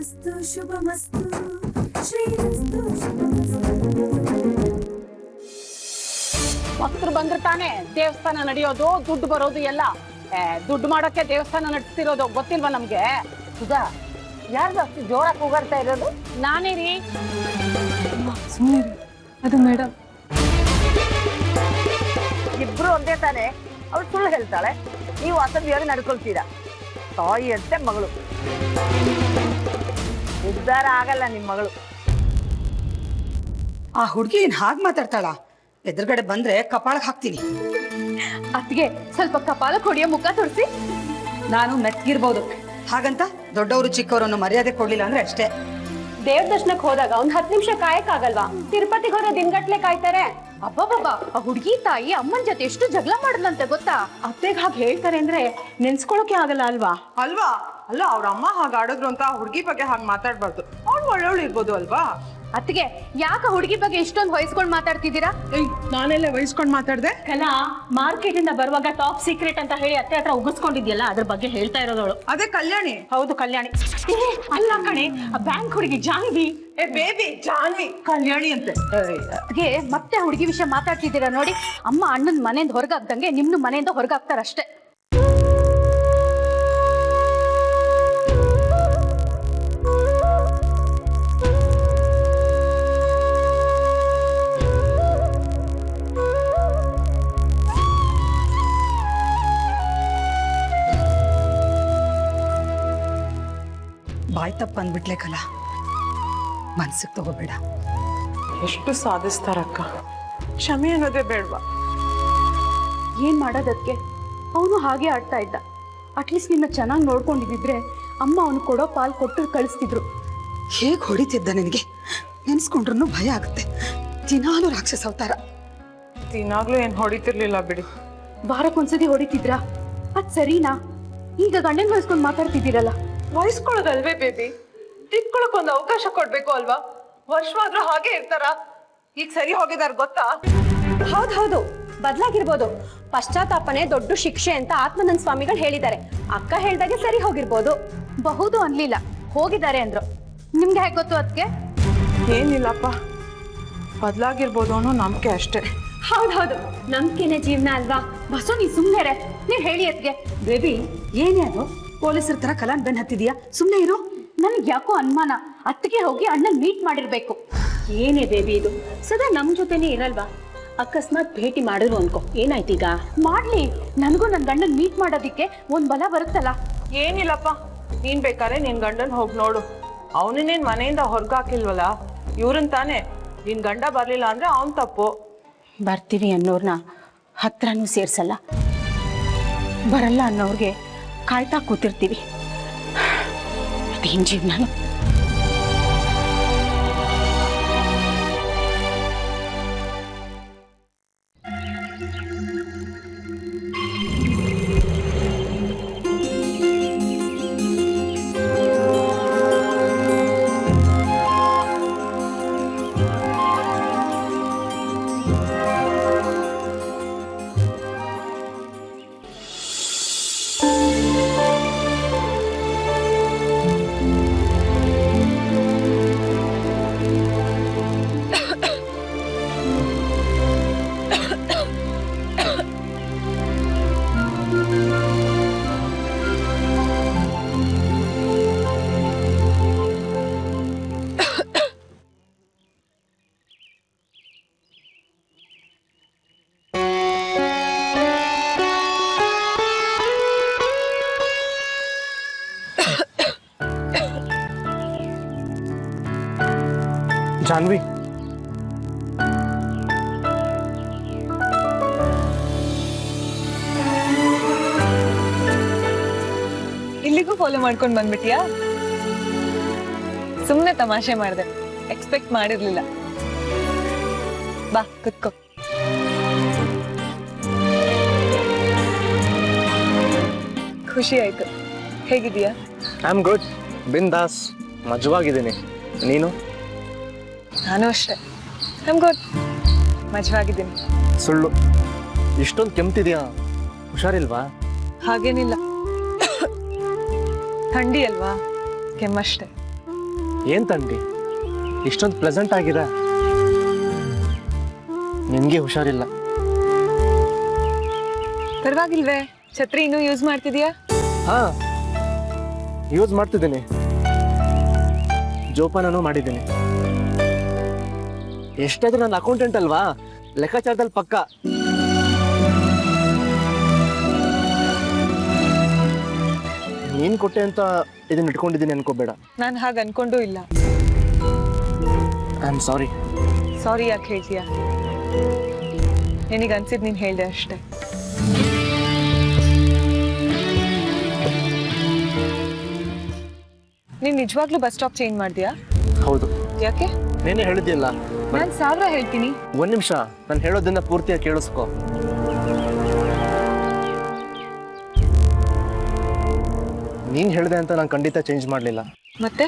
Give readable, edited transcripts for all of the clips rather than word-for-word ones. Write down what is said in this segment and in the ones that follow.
ಶ್ರೀರಸ್ತು ಶುಭಮಸ್ತು ಶ್ರೀರಸ್ತು ಶುಭಮಸ್ತು. ಭಕ್ತರು ಬಂದ್ರೆ ತಾನೇ ದೇವಸ್ಥಾನ ನಡೆಯೋದು, ದುಡ್ಡು ಬರೋದು ಎಲ್ಲ. ದುಡ್ಡು ಮಾಡೋಕೆ ದೇವಸ್ಥಾನ ನಡೆಸ್ತಿರೋದು ಗೊತ್ತಿಲ್ವಾ ನಮ್ಗೆ? ಸುಧಾ, ಯಾರು ಜಾಸ್ತಿ ಜೋರಾಗಿ ಕೂಗಾಡ್ತಾ ಇರೋದು? ನಾನೇ ರೀ. ಅದು ಮೇಡಮ್. ಇಬ್ರು ಒಂದೇ ತಾನೆ, ಅವ್ಳು ಸುಳ್ಳು ಹೇಳ್ತಾಳೆ, ನೀವು ಅಸಭ್ಯವಾಗಿ ನಡ್ಕೊಳ್ತೀರಾ. ತಾಯಿ ಅಂತೆ ಮಗಳು, ಉದ್ಧಾರ ಆಗಲ್ಲ ನಿಮ್ ಮಗಳು. ಆ ಹುಡುಗಿ ಏನ್ ಹಾಗೆ ಮಾತಾಡ್ತಾಳ? ಎದುರುಗಡೆ ಬಂದ್ರೆ ಕಪಾಳಕ್ಕೆ ಹಾಕ್ತೀನಿ. ಅತ್ತಿಗೆ ಸ್ವಲ್ಪ ಕಪಾಲಕ್ಕೆ ಹೊಡೆಯೋ ಮುಖ ತೋರಿಸಿ. ನಾನು ಮೆತ್ಗಿರ್ಬೋದು, ಹಾಗಂತ ದೊಡ್ಡವರು ಚಿಕ್ಕವರನ್ನು ಮರ್ಯಾದೆ ಕೊಡ್ಲಿಲ್ಲ ಅಂದ್ರೆ ಅಷ್ಟೇ. ದೇವ್ರ ದರ್ಶನಕ್ಕೆ ಹೋದಾಗ ಒಂದ್ 10 ನಿಮಿಷ ಕಾಯಕ್ಕಾಗಲ್ವಾ? ತಿರುಪತಿಗೆ ಹೋದ್ರೆ ದಿನಗಟ್ಲೆ ಕಾಯ್ತಾರೆ. ಅಬ್ಬಬ್ಬಬ್ಬಾ, ಆ ಹುಡುಗಿ ತಾಯಿ ಅಮ್ಮನ ಜೊತೆ ಎಷ್ಟು ಜಗಳ ಮಾಡಲಂತೆ ಗೊತ್ತಾ? ಅತ್ತೆಗೆ ಹಾಗೆ ಹೇಳ್ತಾರೆ ಅಂದ್ರೆ ನೆನ್ಸ್ಕೊಳಕ್ಕೆ ಆಗಲ್ಲ ಅಲ್ವಾ? ಅಲ್ವಾ? ಅಲ್ಲ, ಅವ್ರ ಅಮ್ಮ ಹಾಗೆ ಆಡಿದ್ರು ಅಂತ ಹುಡುಗಿ ಬಗ್ಗೆ ಹಾಗೆ ಮಾತಾಡ್ಬಾರ್ದು. ಅವ್ಳು ಒಳ್ಳೆವಳು ಇರ್ಬೋದು ಅಲ್ವಾ? ಅತ್ತಿಗೆ, ಯಾಕ ಹುಡುಗಿ ಬಗ್ಗೆ ಇಷ್ಟೊಂದು ವಹಿಸ್ಕೊಂಡು ಮಾತಾಡ್ತಿದ್ದೀರಾ? ನಾನೆಲ್ಲ ವಹಿಸ್ಕೊಂಡು ಮಾತಾಡ್ದೆ? ಕಲಾ, ಮಾರ್ಕೆಟ್ ಇಂದ ಬರುವಾಗ ಟಾಪ್ ಸೀಕ್ರೆಟ್ ಅಂತ ಹೇಳಿ ಅತ್ತೆ ಹತ್ರ ಉಗಿಸ್ಕೊಂಡಿದ್ಯಲ್ಲ, ಅದ್ರ ಬಗ್ಗೆ ಹೇಳ್ತಾ ಇರೋದವಳು. ಅದೇ ಕಲ್ಯಾಣಿ. ಹೌದು ಕಲ್ಯಾಣಿ. ಅಲ್ಲ ಕಣೆ, ಬ್ಯಾಂಕ್ ಹುಡುಗಿ ಜಾನ್ವಿ. ಬೇಬಿ ಜಾನ್ವಿ, ಕಲ್ಯಾಣಿ ಅಂತೆ. ಅತ್ತಿಗೆ, ಮತ್ತೆ ಹುಡುಗಿ ವಿಷಯ ಮಾತಾಡ್ತಿದ್ದೀರಾ ನೋಡಿ. ಅಮ್ಮ ಅಣ್ಣನ ಮನೆಯಿಂದ ಹೊರಗಾಗ್ದಂಗೆ ನಿಮ್ನು ಮನೆಯಿಂದ ಹೊರಗಾಗ್ತಾರಷ್ಟೇ. ಬಾಯ್ ತಪ್ಪ ಅಂದ್ಬಿಟ್ಲೆ ಕಲ, ಮನ್ಸಿಗೆ ತಗೋಬೇಡ. ಎಷ್ಟು ಸಾಧಿಸ್ತಾರಕ್ಕ, ಕ್ಷಮೆ ಅನ್ನೋದೇ ಬೇಡ್ವಾ? ಏನ್ ಮಾಡೋದಕ್ಕೆ? ಅವನು ಹಾಗೆ ಆಡ್ತಾ ಇದ್ದ. ಅಟ್ಲೀಸ್ಟ್ ನಿನ್ನ ಚೆನ್ನಾಗಿ ನೋಡ್ಕೊಂಡಿದ್ರೆ ಅಮ್ಮ ಅವನು ಕೊಡೋ ಪಾಲ್ ಕೊಟ್ಟು ಕಳಿಸ್ತಿದ್ರು. ಹೇಗೆ ಹೊಡಿತಿದ್ದ ನಿನಗೆ? ನೆನ್ಸ್ಕೊಂಡ್ರು ಭಯ ಆಗುತ್ತೆ. ದಿನಾಲು ರಾಕ್ಷಸ ಅವತಾರ. ದಿನಾಗ್ಲೂ ಏನ್ ಹೊಡಿತಿರ್ಲಿಲ್ಲ ಬಿಡಿ. ವಾರಕ್ಕೊಂದ್ಸತಿ ಹೊಡಿತಿದ್ರಾ? ಅದ್ ಸರಿನಾ? ಈಗ ಗಂಡನ್ ವಹಿಸ್ಕೊಂಡು ಮಾತಾಡ್ತಿದ್ದೀರಲ್ಲ. ವಹಿಸ್ಕೊಳ್ಳೋದಲ್ವೇ ಬೇಬಿ, ತಿದ್ಕೊಳಕ್ ಒಂದು ಅವಕಾಶ ಕೊಡ್ಬೇಕು ಅಲ್ವಾ? ವರ್ಷವಾದ್ರೂ ಹಾಗೆ ಇರ್ತಾರ? ಈಗ ಸರಿ ಹೋಗಿದಾರ ಗೊತ್ತಾ? ಹೌದು, ಬದಲಾಗಿರ್ಬೋದು. ಪಶ್ಚಾತ್ತಾಪನೆ ದೊಡ್ಡ ಶಿಕ್ಷೆ ಅಂತ ಆತ್ಮಾನಂದ ಸ್ವಾಮಿಗಳು ಹೇಳಿದ್ದಾರೆ. ಅಕ್ಕ ಹೇಳ್ದಾಗೆ ಸರಿ ಹೋಗಿರ್ಬೋದು. ಬಹುದು ಅನ್ಲಿಲ್ಲ, ಹೋಗಿದ್ದಾರೆ ಅಂದ್ರು. ನಿಮ್ಗೆ ಹೇಗೆ ಗೊತ್ತು ಅದಕ್ಕೆ? ಏನಿಲ್ಲಪ್ಪ, ಬದಲಾಗಿರ್ಬೋದು ಅನ್ನೋ ನಂಬಿಕೆ ಅಷ್ಟೇ. ಹೌದು, ನಂಬಿಕೆನೆ ಜೀವನ ಅಲ್ವಾ? ಬಸೋ, ನೀ ಸುಮ್ನೆರೆ. ನೀವ್ ಹೇಳಿ ಅದಕ್ಕೆ. ಬೇಬಿ, ಏನೇ ಅದು? ಪೊಲೀಸರ ತರ ಕಲಾನ್ ಬೆನ್ ಹತ್ತಿದ್ಯಾ? ಸುಮ್ನೆ ಇರು. ನನ್ಗೆ ಯಾಕೋ ಅನುಮಾನ, ಅತ್ತಿಗೆ ಹೋಗಿ ಅಣ್ಣನ್ ಮೀಟ್ ಮಾಡಿರ್ಬೇಕು. ಏನೇ ಬೇಬಿ ಇದು? ಸದಾ ನಮ್ ಜೊತೆನೆ ಇರಲ್ವಾ? ಅಕಸ್ಮಾತ್ ಭೇಟಿ ಮಾಡಿದ್ರು ಅನ್ಕೋ, ಏನಾಯ್ತೀಗ? ಮಾಡ್ಲಿ, ನನಗೂ ನನ್ ಗಂಡನ್ ಮೀಟ್ ಮಾಡೋದಿಕ್ಕೆ ಒಂದ್ ಬಲ ಬರುತ್ತಲ್ಲ. ಏನಿಲ್ಲಪ್ಪ, ನೀನ್ ಬೇಕಾದ್ರೆ ನಿನ್ ಗಂಡನ್ ಹೋಗ್ ನೋಡು. ಅವನನ್ನೇನ್ ಮನೆಯಿಂದ ಹೊರ್ಗಾಕಿಲ್ವಲ್ಲ, ಇವ್ರನ್ ತಾನೆ. ನಿನ್ ಗಂಡ ಬರ್ಲಿಲ್ಲ ಅಂದ್ರೆ ಅವನ್ ತಪ್ಪು. ಬರ್ತೀವಿ ಅನ್ನೋರ್ನ ಹತ್ರನೂ ಸೇರ್ಸಲ್ಲ, ಬರಲ್ಲ ಅನ್ನೋರ್ಗೆ ಕಾಯ್ತಾ ಕೂತಿರ್ತೀವಿ. ಅದೇನ್ ಜೀವನ? ಜಾನ್ವಿ, ಇಲ್ಲಿಗೂ ಫಾಲೋ ಮಾಡ್ಕೊಂಡು ಬಂದ್ಬಿಟ್ಟಿಯಾ? ಸುಮ್ನೆ ತಮಾಷೆ ಮಾಡಿದೆ, ಎಕ್ಸ್ಪೆಕ್ಟ್ ಮಾಡಿರ್ಲಿಲ್ಲ. ಬಾ ಕುತ್ಕೋ. ಖುಷಿ ಆಯ್ತು. ಹೇಗಿದೀಯಾ? ಐ ಆಮ್ ಗುಡ್, ಬಿಂದಾಸ್, ಮಜವಾಗಿದ್ದೀನಿ. ನೀನು? ನಾನು ಅಷ್ಟೇ, ಐ ಆಮ್ ಗುಡ್, ಮಜವಾಗಿದ್ದೀನಿ. ಸುಳ್ಳು, ಇಷ್ಟೊಂದು ಕೆಮ್ತಿದ್ಯಾ? ಹುಷಾರಿಲ್ವಾ? ಹಾಗೇನಿಲ್ಲ, ಥಂಡಿ ಅಲ್ವಾ, ಕೆಮ್ಮಷ್ಟೆ. ಏನ್ ತಂಡಿ ಇಷ್ಟೊಂದು ಪ್ಲೆಸೆಂಟ್ ಆಗಿದೆ? ನಿನ್ಗೆ ಹುಷಾರಿಲ್ಲ. ಪರವಾಗಿಲ್ವೇ? ಛತ್ರಿ ಇನ್ನೂ ಯೂಸ್ ಮಾಡ್ತಿದ್ಯಾ? ಹಾ, ಯೂಸ್ ಮಾಡ್ತಿದ್ದೀನಿ. ಜೋಪಾನನೂ ಮಾಡಿದ್ದೀನಿ. ಎಷ್ಟಾದ್ರೂ ನನ್ನ ಅಕೌಂಟೆಂಟ್ ಅಲ್ವಾ, ಲೆಕ್ಕಾಚಾರದಲ್ಲಿ ಪಕ್ಕ. ನೀನ್ ಕೊಟ್ಟೆ ಅಂತ ಇದನ್ನ ಇಟ್ಕೊಂಡಿದ್ದೀನಿ ಅನ್ಕೋಬೇಡ. ನಾನು ಹಾಗೆ ಅನ್ಕೊಂಡೂ ಇಲ್ಲ. I am sorry. ಸಾರಿ ಯಾಕೆ ಹೇಳ್ತೀಯಾ? ನಿನಗೆ ಅನ್ಸಿದ್ ನೀನು ಹೇಳ್ದೆ ಅಷ್ಟೇ. ನೀನ್ ನಿಜವಾಗ್ಲೂ ಬಸ್ ಸ್ಟಾಪ್ ಚೇಂಜ್ ಮಾಡ್ತೀಯಾ? ಹೌದು. ಯಾಕೆ? ನೀನೇ ಹೇಳಿದ್ಯಲ್ಲ. ನಾನು 1000 ಹೇಳ್ತೀನಿ. ಒಂದ್ ನಿಮಿಷ, ನಾನು ಹೇಳೋದನ್ನ ಪೂರ್ತಿಯಾಗಿ ಕೇಳಿಸ್ಕೊ. ನೀನ್ ಹೇಳಿದೆ ಅಂತ ನಾನು ಖಂಡಿತ ಚೇಂಜ್ ಮಾಡ್ಲಿಲ್ಲ. ಮತ್ತೆ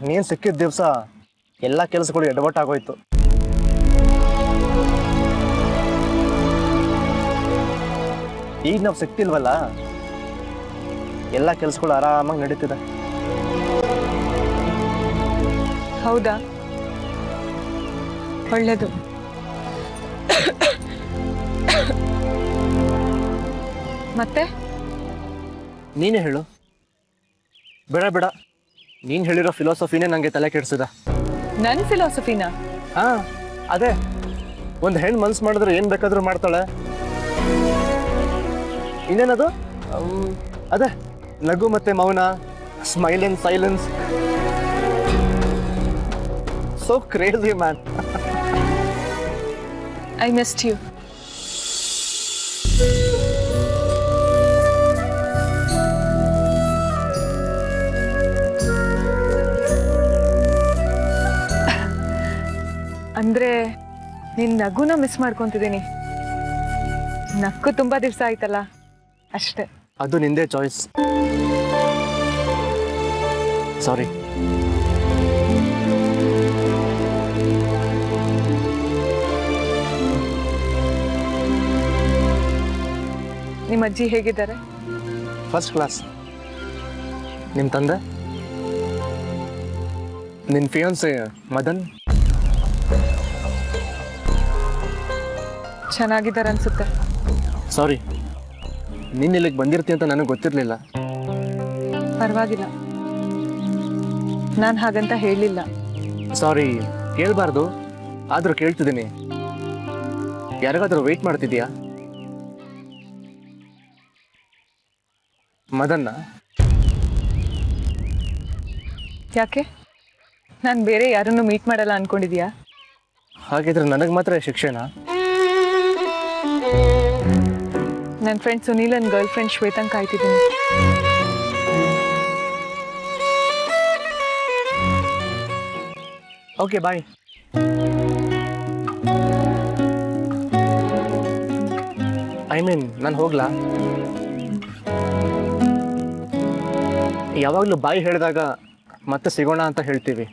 ನೀನ್ ಸಿಕ್ಕಿದ ದಿವಸ ಎಲ್ಲಾ ಕೆಲಸಗಳು ಎಡವಟ್ಟಾಗೋಯ್ತು. ಈಗ ನಾವು ಸಿಕ್ತಿಲ್ವಲ್ಲ, ಎಲ್ಲ ಕೆಲಸಗಳು ಆರಾಮಾಗಿ ನಡೀತಿದೆ. ಹೌದಾ? ಒಳ್ಳೇದು. ಮತ್ತೆ ನೀನೇ ಹೇಳು. ಬೇಡ ಬೇಡ, ನೀನ್ ಹೇಳಿರೋ ಫಿಲಾಸಫಿನೇ ನಂಗೆ ತಲೆ ಕೆಡ್ಸಿದ. ನನ್ನ ಫಿಲಾಸಫಿನ? ಹಾ, ಅದೇ ಒಂದು ಹೆಣ್ಣು ಮನ್ಸು ಮಾಡಿದ್ರೆ ಏನ್ ಬೇಕಾದ್ರೂ ಮಾಡ್ತಾಳೆ. ಇನ್ನೇನದು? ಅದೇ ನಗು ಮತ್ತೆ ಮೌನ, smile and silence. So crazy man. I missed you. ಅಂದ್ರೆ ನಿನ್ ನಗುನ ಮಿಸ್ ಮಾಡ್ಕೊಂತಿದ್ದೀನಿ. ನಕ್ಕು ತುಂಬಾ ದಿವಸ ಆಯ್ತಲ್ಲ, ಅಷ್ಟೇ. ಅದು ನಿಂದೇ ಚಾಯ್ಸ್. ಸಾರಿ. ನಿಮ್ಮ ಅಜ್ಜಿ ಹೇಗಿದ್ದಾರೆ? First class. ನಿಮ್ ತಂದೆ? ನಿನ್ ಫಿಯಾನ್ಸೆ ಮದನ್? ಚೆನ್ನಾಗಿದ್ದಾರೆ ಅನ್ಸುತ್ತೆ. ಸಾರಿ, ನೀನ್ ಇಲ್ಲಿಗೆ ಬಂದಿರ್ತಿ ಅಂತ ನನಗೆ ಗೊತ್ತಿರಲಿಲ್ಲ. ಪರವಾಗಿಲ್ಲ, ನಾನು ಹಾಗಂತ ಹೇಳಲಿಲ್ಲ. ಸಾರಿ, ಕೇಳಬಾರ್ದು, ಆದ್ರೂ ಕೇಳ್ತಿದ್ದೀನಿ. ಯಾರಿಗಾದ್ರೂ ವೆಯ್ಟ್ ಮಾಡ್ತಿದ್ಯಾ? ಮದನ್ನ? ಯಾಕೆ? ನಾನು ಬೇರೆ ಯಾರನ್ನು ಮೀಟ್ ಮಾಡಲ್ಲ ಅನ್ಕೊಂಡಿದ್ಯಾ? ಹಾಗಿದ್ರೆ ನನಗೆ ಮಾತ್ರ ಶಿಕ್ಷೆನಾ? ನನ್ನ ಫ್ರೆಂಡ್ ಸುನೀಲನ್ ಗರ್ಲ್ ಫ್ರೆಂಡ್ ಶ್ವೇತಂಗ್ ಕಾಯ್ತಿದ್ದೀನಿ. Okay, bye. ಐ ಮೀನ್, ನಾನು ಹೋಗ್ಲಾ? ಯಾವಾಗಲೂ ಬಾಯಿ ಹೇಳಿದಾಗ ಮತ್ತೆ ಸಿಗೋಣ ಅಂತ ಹೇಳ್ತೀವಿ,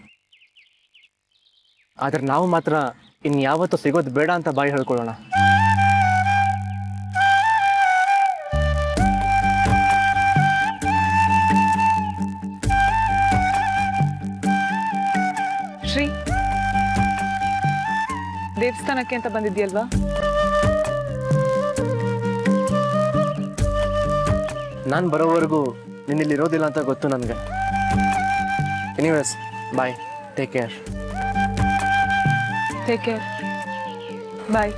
ಆದ್ರೆ ನಾವು ಮಾತ್ರ ಇನ್ಯಾವತ್ತೂ ಸಿಗೋದು ಬೇಡ ಅಂತ ಬಾಯಿ ಹೇಳ್ಕೊಳ್ಳೋಣ. ಶ್ರೀ, ದೇವಸ್ಥಾನಕ್ಕೆ ಅಂತ ಬಂದಿದ್ಯಲ್ವಾ? ನಾನು ಬರೋವರೆಗೂ ನಿನ್ನಿಲ್ಲಿ ಇರೋದಿಲ್ಲ ಅಂತ ಗೊತ್ತು ನನಗೆ. Anyways, bye. Take care. Take care. Bye.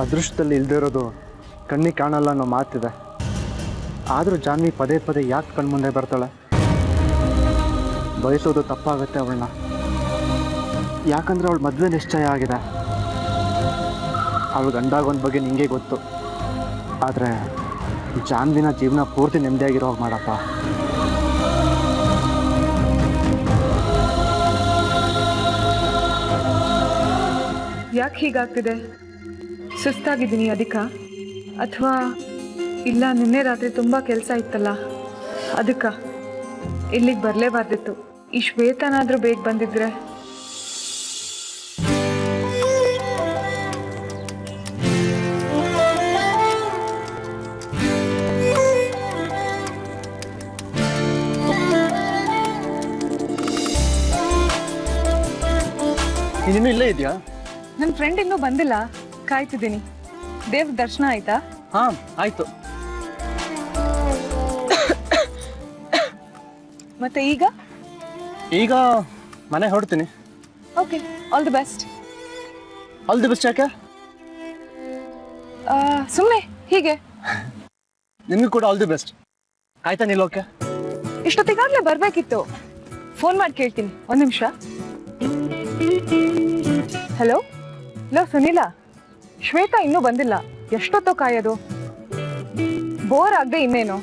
ಅದೃಷ್ಟದಲ್ಲಿ ಇಲ್ಲದೆ ಇರೋದು ಕಣ್ಣಿಗೆ ಕಾಣಲ್ಲ ಅನ್ನೋ ಮಾತಿದೆ. ಆದರೂ ಜಾನ್ವಿ ಪದೇ ಪದೇ ಯಾಕೆ ಕಣ್ಮುಂದೆ ಬರ್ತಾಳೆ? ಬಯಸೋದು ತಪ್ಪಾಗತ್ತೆ ಅವಳನ್ನ. ಯಾಕಂದ್ರೆ ಅವಳ ಮದುವೆ ನಿಶ್ಚಯ ಆಗಿದೆ. ಅವಳು ಗಂಡಾಗೊಂದು ಬಗ್ಗೆ ನಿಂಗೆ ಗೊತ್ತು. ಆದರೆ ಜಾನ್ವಿನ ಜೀವನ ಪೂರ್ತಿ ನೆಮ್ಮದಿಯಾಗಿರೋ ಮಾಡಪ್ಪ. ಯಾಕೆ ಹೀಗಾಗ್ತಿದೆ? ಸುಸ್ತಾಗಿದ್ದೀನಿ ಅದಕ್ಕ? ಅಥವಾ ಇಲ್ಲ ನಿನ್ನೆ ರಾತ್ರಿ ತುಂಬ ಕೆಲಸ ಇತ್ತಲ್ಲ ಅದಕ್ಕ? ಇಲ್ಲಿಗೆ ಬರಲೇಬಾರ್ದಿತ್ತು. ಈ ಶ್ವೇತನಾದ್ರೂ ಬೇಗ ಬಂದಿದ್ರೆ. ನೀನಿನ್ನೂ ಇಲ್ಲೇ ಇದೆಯಾ? ನನ್ನ ಫ್ರೆಂಡ್ ಇನ್ನೂ ಬಂದಿಲ್ಲ, ಕಾಯ್ತಿದ್ದೀನಿ. ದೇವ್ರ ದರ್ಶನ ಆಯ್ತಾ? ಹಾಂ ಆಯ್ತು. ಮತ್ತೆ ಈಗ ಈಗ ಮನೆ ಹೊರಡ್ತೀನಿ. Okay, all the best. All the best ಯಾಕೆ? ಸುಮ್ಮನೆ ಹೀಗೆ. ನಿನಗೂ ಕೂಡ ಆಲ್ ದಿ ಬೆಸ್ಟ್. ಆಯ್ತಾ ನಿಲ್ಲೋಕೆ? ಇಷ್ಟೊತ್ತಿಗಾಗಲೇ ಬರಬೇಕಿತ್ತು. ಫೋನ್ ಮಾಡಿ ಕೇಳ್ತೀನಿ, ಒಂದು ನಿಮಿಷ. ಹಲೋ ಸುನೀಲ, ಶ್ವೇತಾ ಇನ್ನೂ ಬಂದಿಲ್ಲ. ಎಷ್ಟೊತ್ತೋ ಕಾಯೋದು? ಬೋರ್ ಆಗದೆ ಇನ್ನೇನು?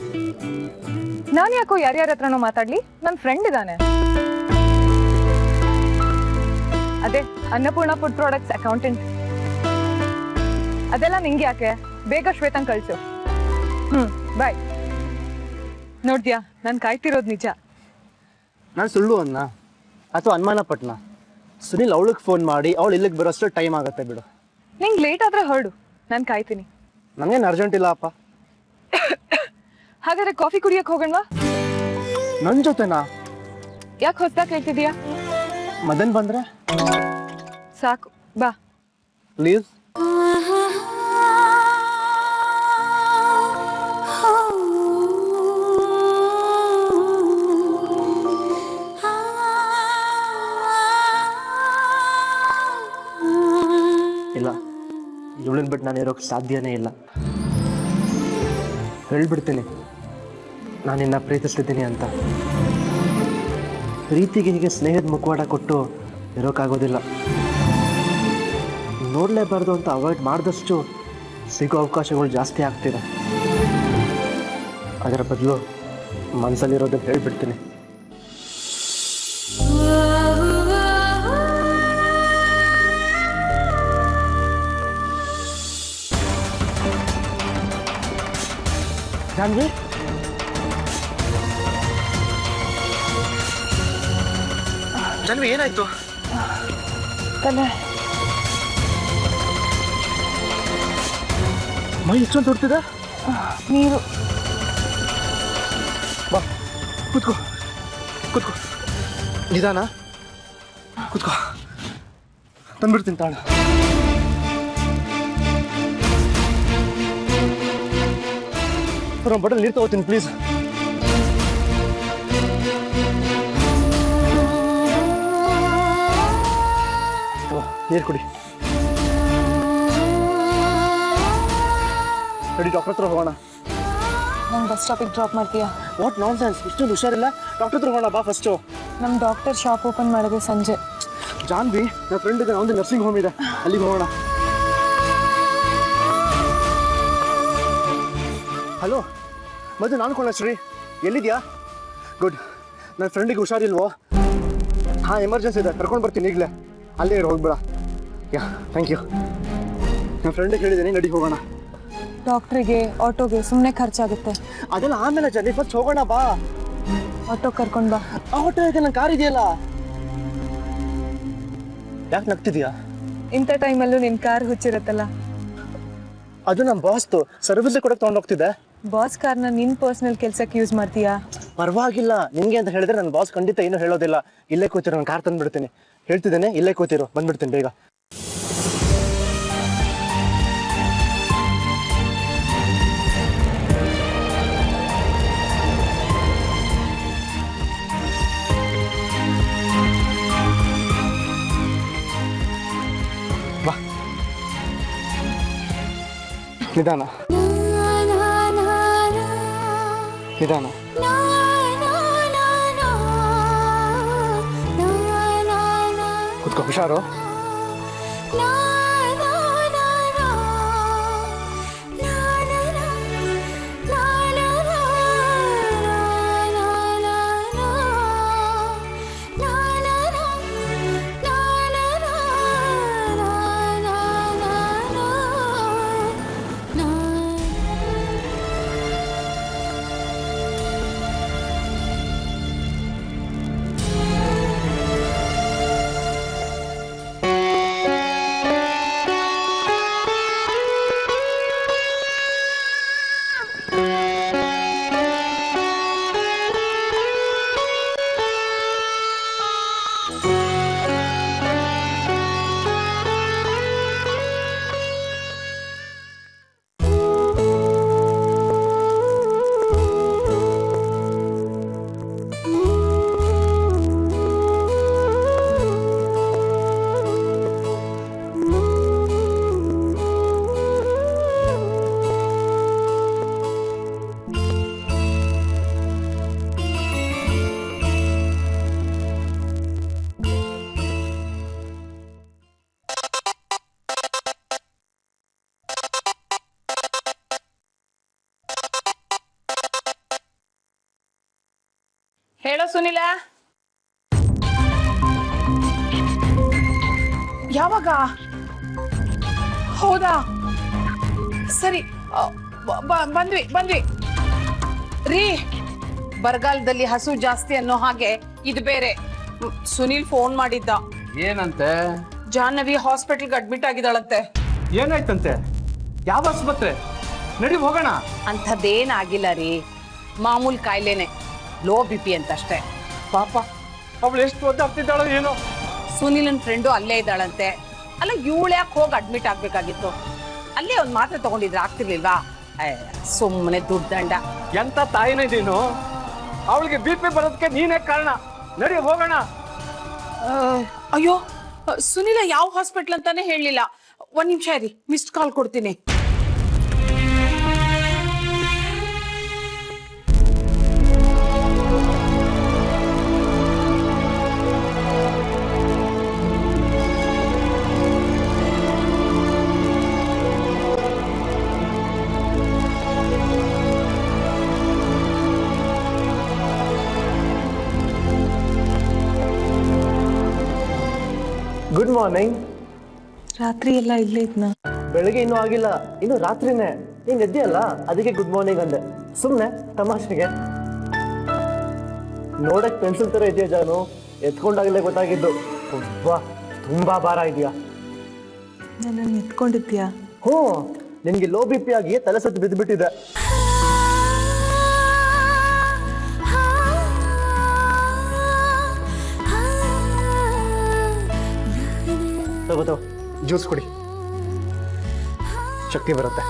ನಾನು ಯಾಕೋ ಯಾರ್ಯಾರ ಹತ್ರನೋ ಮಾತಾಡ್ಲಿ, ನನ್ನ ಫ್ರೆಂಡ್ ಇದ್ದಾನೆ. ಅದೇ ಅನ್ನಪೂರ್ಣ ಫುಡ್ ಪ್ರಾಡಕ್ಟ್ಸ್ ಅಕೌಂಟೆಂಟ್. ಅದೆಲ್ಲ ನಿಂಗೆ ಯಾಕೆ, ಬೇಗ ಶ್ವೇತಂಗ್ ಕಳ್ಸು. ಬಾಯ್. ನೋಡ್ದ್ಯಾ, ನಾನು ಕಾಯ್ತಿರೋದು ನಿಜ. ನಾನು ಸುಳ್ಳು ಅನ್ನ ಅಥವಾ ಅನುಮಾನ ಪಟ್ನ? ಸುನಿಲ್ ಅವಳಿಗೆ ಫೋನ್ ಮಾಡಿ ಅವಳು ಇಲ್ಲಿಗೆ ಬರೋಷ್ಟು ಟೈಮ್ ಆಗುತ್ತೆ ಬಿಡು. ನಿಂಗೆ ಲೇಟ್ ಆದ್ರೆ ಹೊರಡು, ನಾನು ಕಾಯ್ತೀನಿ. ನನಗೇನು ಅರ್ಜೆಂಟ್ ಇಲ್ಲ ಅಪ್ಪ. ಹಾಗಾದ್ರೆ ಕಾಫಿ ಕುಡಿಯಕ್ಕೆ ಹೋಗೋಣವಾ? ನನ್ನ ಜೊತೆನಾ? ಯಾಕೆ ಹೊಸ್ದಾಗಿ ಕೇಳ್ತಿದೀಯಾ? ಮದನ್ ಬಂದ್ರೆ ಸಾಕು, ಬಾ. ಪ್ಲೀಸ್. ಇಲ್ಲ, ಇವಳನ್ನ ಬಿಟ್ಟು ನಾನು ಇರೋಕ್ಕೆ ಸಾಧ್ಯನೇ ಇಲ್ಲ. ಹೇಳ್ಬಿಡ್ತೀನಿ ನಾನು ನಿನ್ನ ಪ್ರೀತಿಸ್ತಿದ್ದೀನಿ ಅಂತ. ಪ್ರೀತಿಗೆ ಹೀಗೆ ಸ್ನೇಹದ ಮುಖವಾಡ ಕೊಟ್ಟು ಇರೋಕ್ಕಾಗೋದಿಲ್ಲ. ನೋಡಲೇಬಾರ್ದು ಅಂತ ಅವಾಯ್ಡ್ ಮಾಡಿದಷ್ಟು ಸಿಗೋ ಅವಕಾಶಗಳು ಜಾಸ್ತಿ ಆಗ್ತಿದೆ. ಅದರ ಬದಲು ಮನಸ್ಸಲ್ಲಿರೋದನ್ನು ಹೇಳ್ಬಿಡ್ತೀನಿ. ಜಾನ್ವಿ, ಜಾನ್ವಿ ಏನಾಯ್ತು? ತಲೆ ಮೈ ಇಷ್ಟೊಂದು ತೊಡ್ತಿದೆ? ನೀರು. ಬಾ, ಕೂತ್ಕೋ ಕೂತ್ಕೋ. ನಿಧಾನ ಕೂತ್ಕೋ, ತಂದ್ಬಿಡ್ತೀನಿ ತಾಳು. ಬಟಲ್ ನೀರು ತಗೋತೀನಿ ಪ್ಲೀಸ್. ನೀರು ಕುಡಿ. ರೆಡಿ, ಡಾಕ್ಟರ್ ಹತ್ರ ಹೋಗೋಣ. ನಂಗೆ ಬಸ್ ಸ್ಟಾಪಿಗೆ ಡ್ರಾಪ್ ಮಾಡ್ತೀಯಾ? ವಾಟ್ ನಾನ್ ಸೆನ್ಸ್, ಇಷ್ಟೊಂದು ಹುಷಾರಿಲ್ಲ. ಡಾಕ್ಟರ್ ಹತ್ರ ಹೋಗೋಣ ಬಾ ಫಸ್ಟು. ನಮ್ಮ ಡಾಕ್ಟರ್ ಶಾಪ್ ಓಪನ್ ಮಾಡಿದೆ ಸಂಜೆ. ಜಾನ್ವಿ, ನನ್ನ ಫ್ರೆಂಡ್ ಇದೆ, ಅವನದು ನರ್ಸಿಂಗ್ ಹೋಮ್ ಇದೆ, ಅಲ್ಲಿಗೆ ಹೋಗೋಣ. ಹಲೋ ಮಧು, ನಾನು ಶ್ರೀ, ಎಲ್ಲಿದ್ಯಾ? ಗುಡ್. ನನ್ನ ಫ್ರೆಂಡಿಗೆ ಹುಷಾರಿಲ್ವೋ? ಹಾಂ, ಎಮರ್ಜೆನ್ಸಿ ಇದೆ, ಕರ್ಕೊಂಡು ಬರ್ತೀನಿ ಈಗಲೇ. ಅಲ್ಲೇ ಹೋಗ್ಬೇಡ. ಯಾ, ಥ್ಯಾಂಕ್ ಯು. ನನ್ನ ಫ್ರೆಂಡಿಗೆ ಹೇಳಿದ್ದೀನಿ, ನಡಿ ಹೋಗೋಣ. ಡಾಕ್ಟ್ರಿಗೆ, ಆಟೋಗೆ ಸುಮ್ಮನೆ ಖರ್ಚಾಗುತ್ತೆ. ಅದೆಲ್ಲ ಆಮೇಲೆ ಜರ್ನಿ, ಫಸ್ಟ್ ಹೋಗೋಣ ಬಾ. ಆಟೋ ಕರ್ಕೊಂಡು ಬಾ. ಆ ಆಟೋ ಇದೆ, ನನ್ನ ಕಾರ್ ಇದೆಯಲ್ಲ. ಯಾಕೆ ನಗ್ತಿದ್ಯಾ? ಇಂಥ ಟೈಮಲ್ಲೂ ನಿನ್ನ ಕಾರ್ ಹುಚ್ಚಿರುತ್ತಲ್ಲ. ಅದು ನಮ್ಮ ಬಾಸ್ತು, ಸರ್ವಿಸ್ ಕೊಡಕ್ಕೆ ತೊಗೊಂಡೋಗ್ತಿದ್ದೆ. ಬಾಸ್ ಕಾರ್ನ ನಿನ್ನ ಪರ್ಸನಲ್ ಕೆಲಸಕ್ಕೆ ಯೂಸ್ ಮಾಡ್ತೀಯಾ? ಪರವಾಗಿಲ್ಲ, ನಿನಗೆ ಅಂತ ಹೇಳಿದ್ರೆ ನನ್ನ ಬಾಸ್ ಖಂಡಿತ ಏನೂ ಹೇಳೋದಿಲ್ಲ. ಇಲ್ಲೇ ಕೂತಿರೋ, ನಾನು ಕಾರ್ ತಂದುಬಿಡ್ತೀನಿ. ಹೇಳ್ತಿದ್ದೇನೆ, ಇಲ್ಲೇ ಕೂತಿರೋ, ಬಂದ್ಬಿಡ್ತೀನಿ ಬೇಗ. ಬಾ, ನಿಧಾನ ನಿಧಾನ. ಕುತ್ಕೋ, ಹುಷಾರು. ಹೇಳೋ ಸುನಿಲ. ಯಾವಾಗ? ಹೌದಾ, ಸರಿ. ಬಂದ್ವಿ ರೀ. ಬರಗಾಲದಲ್ಲಿ ಹಸು ಜಾಸ್ತಿ ಅನ್ನೋ ಹಾಗೆ ಇದು ಬೇರೆ. ಸುನಿಲ್ ಫೋನ್ ಮಾಡಿದ್ದ. ಏನಂತೆ? ಜಾಹ್ನವಿ ಹಾಸ್ಪಿಟಲ್ಗೆ ಅಡ್ಮಿಟ್ ಆಗಿದ್ದಾಳಂತೆ. ಏನಾಯ್ತಂತೆ? ಯಾವ ಆಸ್ಪತ್ರೆ? ನಡಿ ಹೋಗೋಣ. ಅಂಥದ್ದೇನಾಗಿಲ್ಲ ರೀ, ಮಾಮೂಲ್ ಕಾಯಿಲೆನೆ, ಲೋ BP ಅಂತಷ್ಟೇ. ಪಾಪ, ಅವಳು ಎಷ್ಟು ಒದ್ದಾಡ್ತಿದ್ದಾಳೋ ಏನೋ. ಸುನಿಲನ್ ಫ್ರೆಂಡು ಅಲ್ಲೇ ಇದ್ದಾಳಂತೆ. ಅಲ್ಲ, ಇವಳು ಯಾಕೆ ಹೋಗಿ ಅಡ್ಮಿಟ್ ಆಗ್ಬೇಕಾಗಿತ್ತು? ಅಲ್ಲೇ ಒಂದು ಮಾತ್ರೆ ತಗೊಂಡಿದ್ರೆ ಆಗ್ತಿರ್ಲಿಲ್ವಾ? ಸುಮ್ಮನೆ ದುಡ್ಡಂಡ. ಎಂತ ತಾಯಿನೇ ನೀನು? ಅವಳಿಗೆ BP ಬರೋದಕ್ಕೆ ನೀನೇ ಕಾರಣ. ನಡಿ ಹೋಗೋಣ. ಅಯ್ಯೋ, ಸುನಿಲ ಯಾವ ಹಾಸ್ಪಿಟಲ್ ಅಂತಾನೆ ಹೇಳಲಿಲ್ಲ. ಒಂದ್ ನಿಮಿಷ ಇರಿ, ಮಿಸ್ಡ್ ಕಾಲ್ ಕೊಡ್ತೀನಿ. Good morning. ರಾತ್ರಿ ಎಲ್ಲ ಇಲ್ಲೇ ಇದ್ನ. ಬೆಳಗ್ಗೆ ಇನ್ನೂ ಆಗಿಲ್ಲ, ಇನ್ನು ರಾತ್ರಿನೇ. ನೀನ್ ಎದ್ದಿಯಲ್ಲ, ಅದಕ್ಕೆ ಗುಡ್ ಮಾರ್ನಿಂಗ್ ಅಂದೆ, ಸುಮ್ಮನೆ ತಮಾಷೆಗೆ. ನೋಡಕ್ ಪೆನ್ಸಿಲ್ ತರ ಇದೆಯಾ ಜಾನು? ಎತ್ಕೊಂಡಾಗಲೇ ಗೊತ್ತಾಗಿದ್ದು. ಒಬ್ಬ ತುಂಬಾ ಭಾರ ಇದೆಯಾ? ನನ್ನನ್ನು ಎತ್ಕೊಂಡಿದ್ಯಾ? ಹ್ಞೂ, ನಿನ್ಗೆ ಲೋ BP ಆಗಿ ತಲೆ ಸುತ್ತು ಬಿದ್ದುಬಿಟ್ಟಿದೆ. ತಗೋ, ಜ್ಯೂಸ್ ಕುಡಿ, ಶಕ್ತಿ ಬರುತ್ತೆ.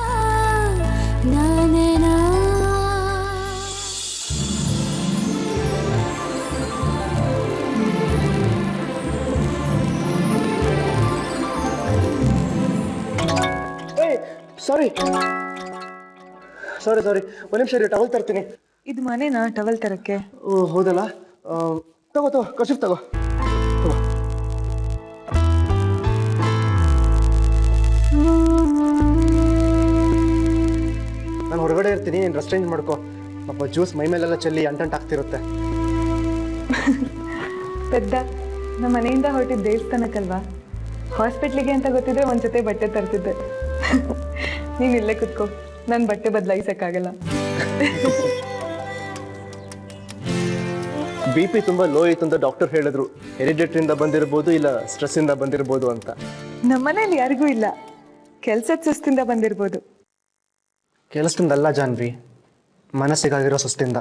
ಸಾರಿ, ಒಂದು ನಿಮಿಷ ರೀ, ಟವಲ್ ತರ್ತೀನಿ. ಇದು ಮನೆನಾ ಟವಲ್ ತರಕ್ಕೆ? ಓ ಹೌದಲ್ಲ, ತಗೋ ಕರ್ಚಿಫ್ ತಗೋ. ನಾನು ಹೊರಗಡೆ ಇರ್ತೀನಿ, ನೀನು ಡ್ರೆಸ್ ಚೇಂಜ್ ಮಾಡ್ಕೋ. ಪಾಪ ಜ್ಯೂಸ್ ಮೈ ಮೇಲೆಲ್ಲ ಚೆಲ್ಲಿ ಅಂಟಾಗ್ತಿರುತ್ತೆ. ಪೆದ್ದ, ನಮ್ಮ ಮನೆಯಿಂದ ಹೊರಟಿದ್ದ ದೇವಸ್ಥಾನಕ್ಕಲ್ವಾ? ಹಾಸ್ಪಿಟ್ಲಿಗೆ ಅಂತ ಗೊತ್ತಿದ್ರೆ ಒಂದ್ ಜೊತೆ ಬಟ್ಟೆ ತರ್ತಿದ್ದೆ. ನೀನ್ ಇಲ್ಲೇ ಕುತ್ಕೋ, ನನ್ ಬಟ್ಟೆ ಬದಲಾಯಿಸಕ್ಕಾಗಲ್ಲ. BP ತುಂಬಾ ಲೋ ಇತ್ತು ಅಂತ ಡಾಕ್ಟರ್ ಹೇಳಿದ್ರು. ಹೆರಿಡಿಟ್ರಿಯಿಂದ ಬಂದಿರ್ಬೋದು, ಇಲ್ಲ ಸ್ಟ್ರೆಸ್ ಇಂದ ಬಂದಿರ್ಬೋದು ಅಂತ. ನಮ್ಮನೇಲಿ ಯಾರಿಗೂ ಇಲ್ಲ, ಕೆಲ್ಸದ ಸುಸ್ತಿಂದ ಬಂದಿರ್ಬೋದು. ಕೆಲಸದಿಂದ ಅಲ್ಲ ಜಾನ್ವಿ, ಮನಸ್ಸಿಗಾಗಿರೋ ಸುಸ್ತಿಂದ.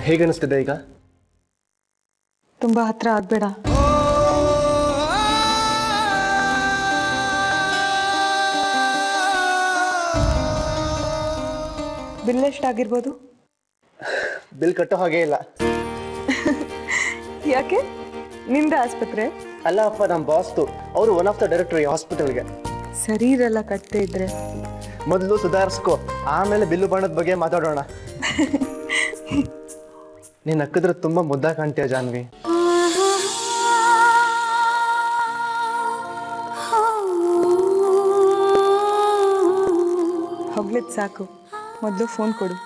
ಹೇಗನ್ನಿಸ್ತಿದೆ ಈಗ? ತುಂಬಾ ಹತ್ರ ಆಗ್ಬೇಡ. ಬಿಲ್ ಎಷ್ಟಾಗಿರ್ಬೋದು? ಬಿಲ್ ಕಟ್ಟೋ ಹಾಗೆ ಇಲ್ಲ. ಯಾಕೆ? ನಿಂದ ಆಸ್ಪತ್ರೆ? ಅಲ್ಲ ಅಪ್ಪ, ನಮ್ಮ ಬಾಸ್ತು. ಅವರು ಒನ್ ಆಫ್ ದ ಡೈರೆಕ್ಟರ್ ಈ ಹಾಸ್ಪಿಟಲ್ಗೆ. ಸರಿ ಇರಲ್ಲ ಕಟ್ಟೆ ಇದ್ರೆ. ಮೊದಲು ಸುಧಾರಿಸ್ಕೋ, ಆಮೇಲೆ ಬಿಲ್ಲು ಬಣ್ಣದ ಬಗ್ಗೆ ಮಾತಾಡೋಣ. ನೀನ್ ನಕ್ಕಿದ್ರೆ ತುಂಬಾ ಮುದ್ದ ಕಾಣ್ತೀಯ ಜಾನ್ವಿ. ಹೊಗ್ಲಿದ್ ಸಾಕು, ಮೊದಲು ಫೋನ್ ಕೊಡು,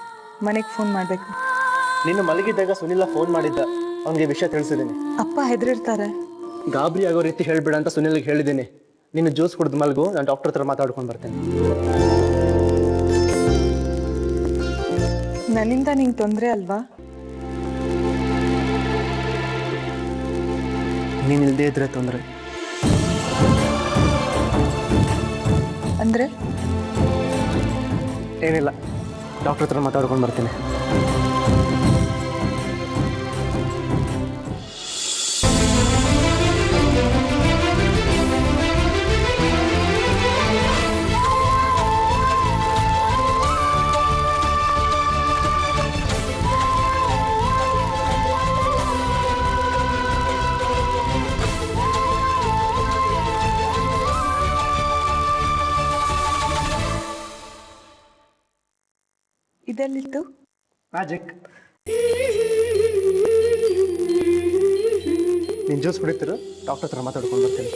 ಮನೆಗೆ ಫೋನ್ ಮಾಡಬೇಕು. ನೀನು ಮಲಗಿದ್ದಾಗ ಸುನಿಲ ಫೋನ್ ಮಾಡಿದ್ದ, ಅವನಿಗೆ ವಿಷಯ ತಿಳಿಸಿದ್ದೀನಿ. ಅಪ್ಪ ಹೆದರಿರ್ತಾರೆ. ಗಾಬರಿ ಆಗೋ ರೀತಿ ಹೇಳ್ಬೇಡ ಅಂತ ಸುನಿಲ್ಗೆ ಹೇಳಿದ್ದೀನಿ. ನೀನು ಜ್ಯೂಸ್ ಕುಡಿದು ಮಲಗು, ನಾನು ಡಾಕ್ಟರ್ ಹತ್ರ ಮಾತಾಡ್ಕೊಂಡು ಬರ್ತೇನೆ. ನನ್ನಿಂದ ನಿಂಗೆ ತೊಂದರೆ ಅಲ್ವಾ? ನೀನು ಇಲ್ಲದೇ ಇದ್ರೆ ತೊಂದರೆ. ಅಂದ್ರೆ ಏನಿಲ್ಲ, ಡಾಕ್ಟರ್ ಹತ್ರ ಮಾತಾಡ್ಕೊಂಡು ಬರ್ತೀನಿ. ಇದೆಲ್ಲಿತ್ತು? ಮ್ಯಾಜಿಕ್. ನೀನು ಜ್ಯೂಸ್ ಕುಡಿತೀರು ಡಾಕ್ಟರ್ ಹತ್ರ ಮಾತಾಡ್ಕೊಂಡು ಬರ್ತೀನಿ